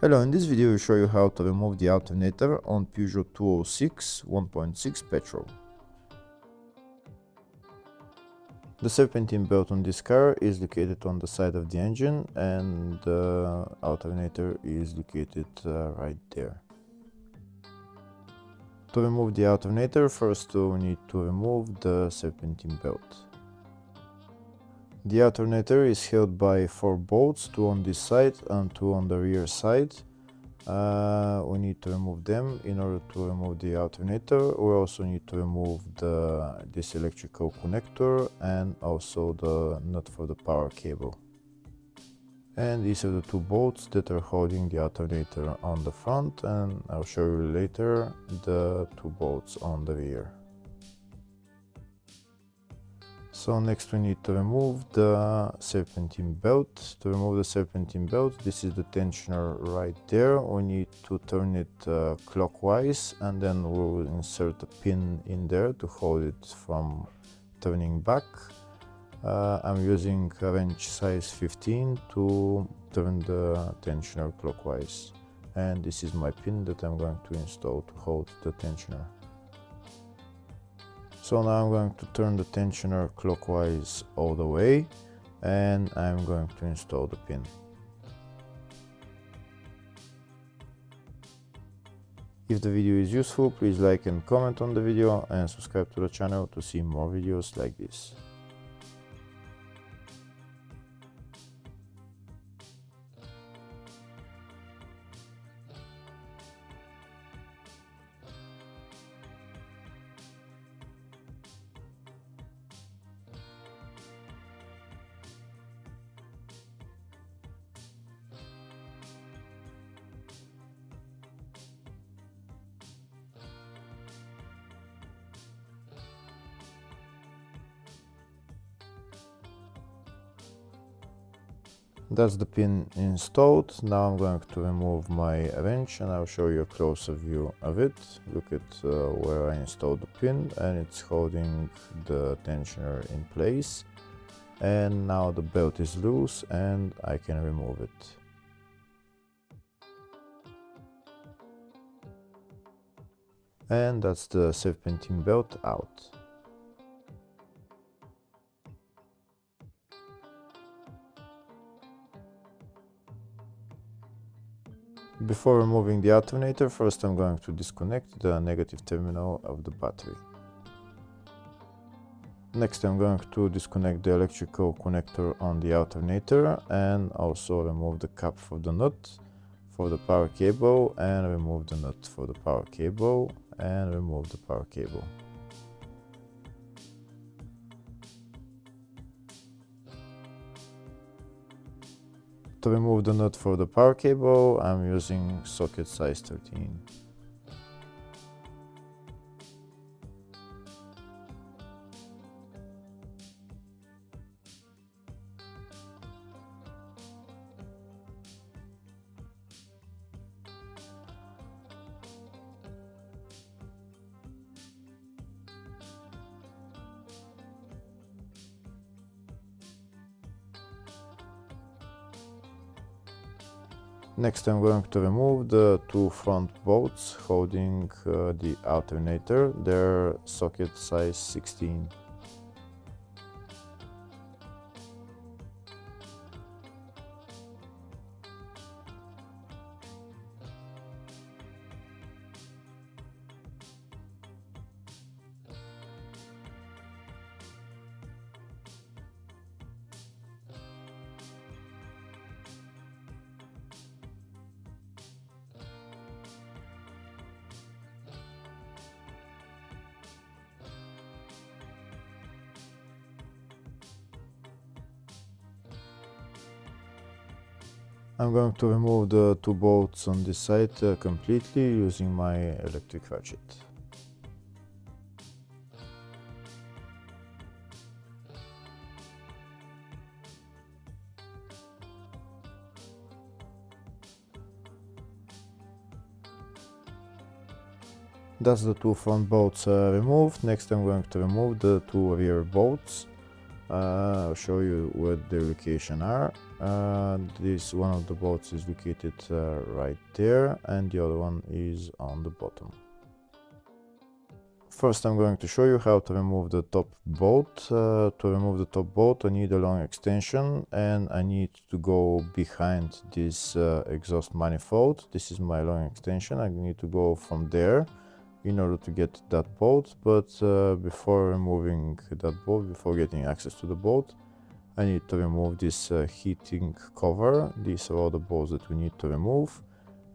Hello, in this video I will show you how to remove the alternator on Peugeot 206 1.6 petrol. The serpentine belt on this car is located on the side of the engine and the alternator is located right there. To remove the alternator, first we need to remove the serpentine belt. The alternator is held by 4 bolts, 2 on this side and 2 on the rear side. We need to remove them. In order to remove the alternator, we also need to remove this electrical connector and also the nut for the power cable. And these are the 2 bolts that are holding the alternator on the front, and I'll show you later the 2 bolts on the rear. So next we need to remove the serpentine belt. To remove the serpentine belt, this is the tensioner right there. We need to turn it clockwise, and then we'll insert a pin in there to hold it from turning back. I'm using a wrench size 15 to turn the tensioner clockwise. And this is my pin that I'm going to install to hold the tensioner. So now I'm going to turn the tensioner clockwise all the way, and I'm going to install the pin. If the video is useful, please like and comment on the video and subscribe to the channel to see more videos like this. That's the pin installed. Now I'm going to remove my wrench and I'll show you a closer view of it. Look at where I installed the pin, and it's holding the tensioner in place. And now the belt is loose and I can remove it. And that's the serpentine belt out. Before removing the alternator, first I'm going to disconnect the negative terminal of the battery. Next I'm going to disconnect the electrical connector on the alternator and also remove the cap for the nut for the power cable, and remove the nut for the power cable, and remove the power cable. To remove the nut for the power cable, I'm using socket size 13. Next I'm going to remove the 2 front bolts holding the alternator. They're socket size 16. I'm going to remove the 2 bolts on this side completely using my electric ratchet. That's the 2 front bolts removed. Next I'm going to remove the 2 rear bolts. I'll show you where the location are. This one of the bolts is located right there, and the other one is on the bottom. First, I'm going to show you how to remove the top bolt. To remove the top bolt, I need a long extension, and I need to go behind this exhaust manifold. This is my long extension. I need to go from there in order to get that bolt, but before removing that bolt, before getting access to the bolt, I need to remove this heating cover. These are all the bolts that we need to remove,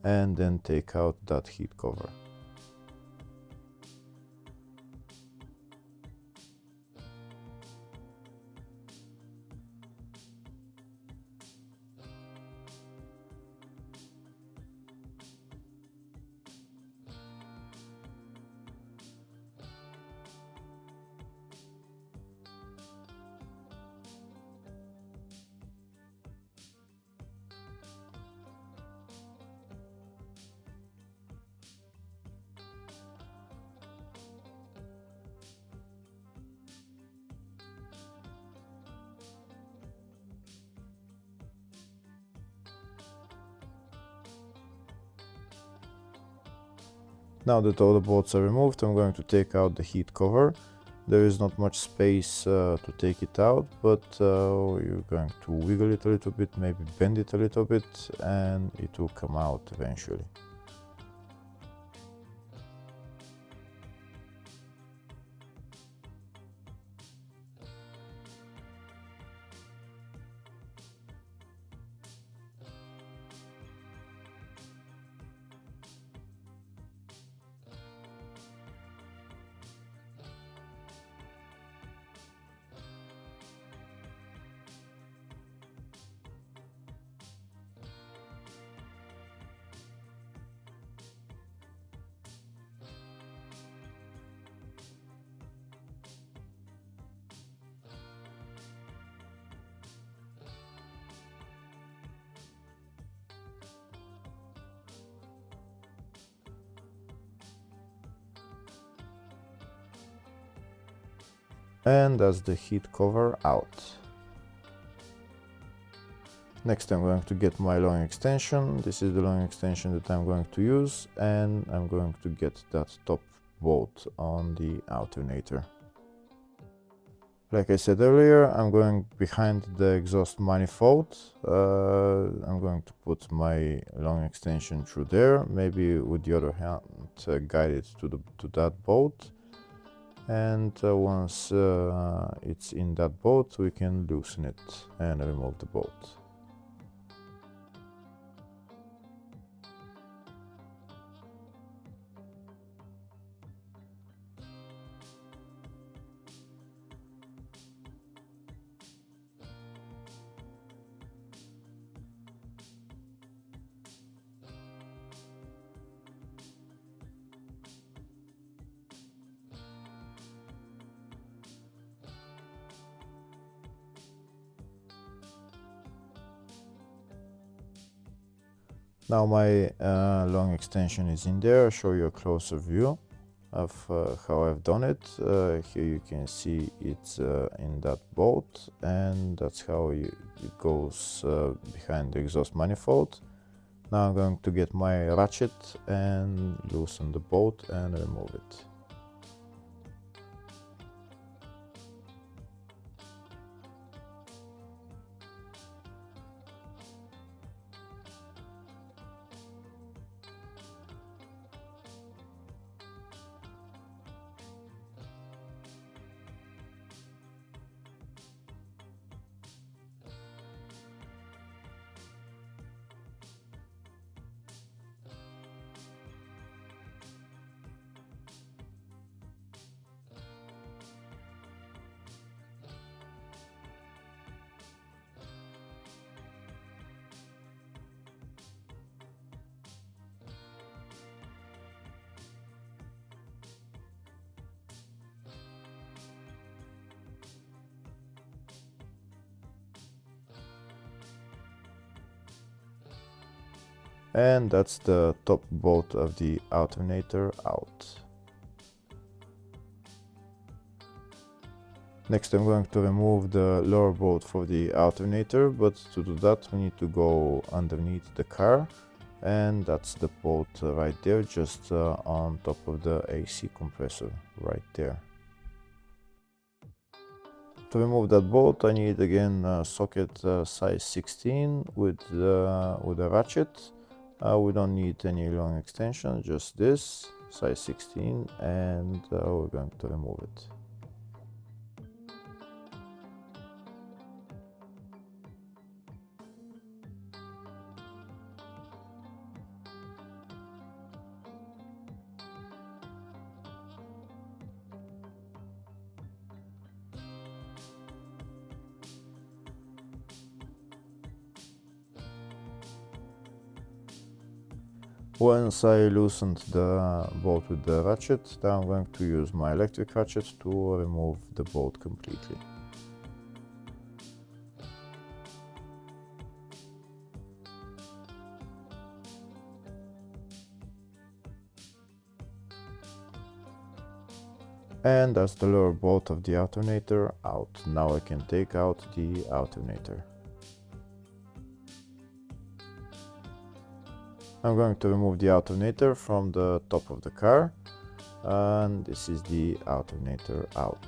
and then take out that heat cover. Now that all the bolts are removed, I'm going to take out the heat cover. There is not much space to take it out, but you're going to wiggle it a little bit, maybe bend it a little bit, and it will come out eventually. And that's the heat cover out. Next, I'm going to get my long extension. This is the long extension that I'm going to use, and I'm going to get that top bolt on the alternator. Like I said earlier, I'm going behind the exhaust manifold. I'm going to put my long extension through there, maybe with the other hand guide it to that bolt. And once it's in that bolt, we can loosen it and remove the bolt. Now my long extension is in there. I'll show you a closer view of how I've done it. Here you can see it's in that bolt, and that's how it goes behind the exhaust manifold. Now I'm going to get my ratchet and loosen the bolt and remove it. And that's the top bolt of the alternator out. Next I'm going to remove the lower bolt for the alternator, but to do that we need to go underneath the car, and that's the bolt right there, just on top of the AC compressor right there. To remove that bolt I need again a socket size 16 with a ratchet. We don't need any long extension, just this size 16, and we're going to remove it. Once I loosened the bolt with the ratchet, then I'm going to use my electric ratchet to remove the bolt completely. And that's the lower bolt of the alternator out. Now I can take out the alternator. I'm going to remove the alternator from the top of the car, and this is the alternator out.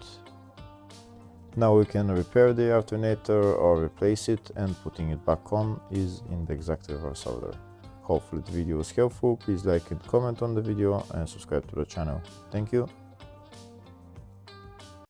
Now we can repair the alternator or replace it, and putting it back on is in the exact reverse order. Hopefully the video was helpful. Please like and comment on the video and subscribe to the channel. Thank you.